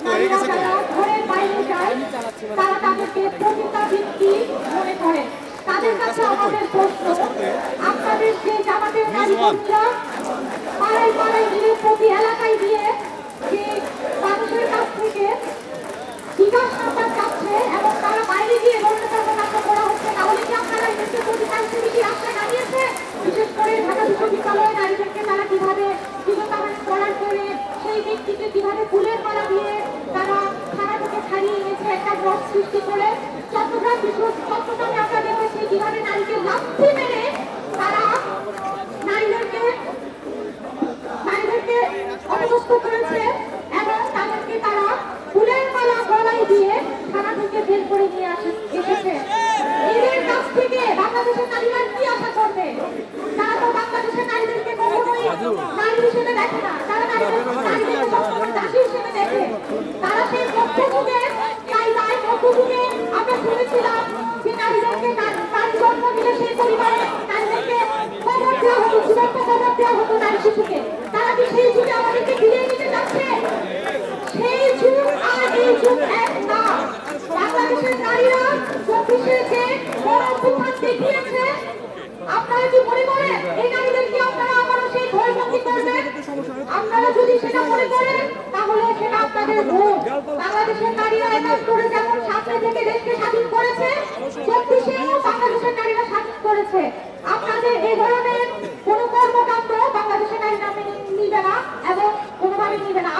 নারীরা যারা ঘরের বাইরে যায় তারা তাদেরকে পতিতাবৃত্তি মনে করে। তাদের কাছে আমাদের প্রশ্ন, আপনাদের যে জামাতের নারী কর্মীরা পাড়ায় পাড়ায় গিয়ে প্রতি এলাকায় গিয়ে যে মানুষের কাছ থেকে বিকাশ নাম্বার চাচ্ছে এবং তারা বাইরে গিয়ে রণদাঙ্গ করা হচ্ছে, তাহলে কি আপনারা এদেশের প্রতি কি রাস্তায় দাঁড়িয়েছে? বিশেষ করে ঢাকা বিশ্ববিদ্যালয়ে নারীদেরকে তারা কিভাবে করার পরে সেই ব্যক্তিকে কিভাবে ফুলের মালা দিয়ে তারা থানা থেকে ছাড়িয়ে এনেছে একটা রথ সৃষ্টি করে। চট্টগ্রামে আমরা দেখেছি কিভাবে নারীকে লাথি মেরে তারা নারীদেরকে অপদস্থ করেছে এবং তাদেরকে তারা ফুলের মালা গলায় দিয়ে থানা থেকে বের করে নিয়ে এসেছে। এদের কাছ থেকে বাংলাদেশের নারীরা কি আশা করবে? তারা তো বাংলাদেশের নারীদেরকে কখনোই নারী হিসেবে দেখে না, তারা নারীদেরকে সবসময় দাসী হিসেবে দেখে। তারা সেই মধ্যযুগে মধ্যযুগে আমরা শুনেছিলাম যে নারীদেরকে নারী জন্ম দিলে সেই পরিবারে নারীদেরকে খবর দেওয়া হতো, জীবন্ত খবর দেওয়া হতো নারী শিশুকে। তারা কি সেই যুগে আমাদেরকে ফিরিয়ে নিতে যাচ্ছে? সেই যুগ আর এই যুগ এক না। বাংলাদেশের নারীরা 24-এ যে গণঅভ্যুত্থান দেখিয়েছে, আপনারা কি মনে করেন এই নারীদেরকে আপনারা আবারও সেই ভয়ভঙ্গি করবেন? আপনারা যদি সেটা মনে করেন তাহলে সেটা আপনাদের ভুল। বাংলাদেশের নারীরা ৭১ যেমন সামনে থেকে দেশকে স্বাধীন করেছে, 24-এও বাংলাদেশের নারীরা স্বাধীন করেছে। আপনাদের এই ধরনের কোনো কর্মকাণ্ড বাংলাদেশের নারীরা মেনে নিবে না এবং কোনোভাবে নিবে না।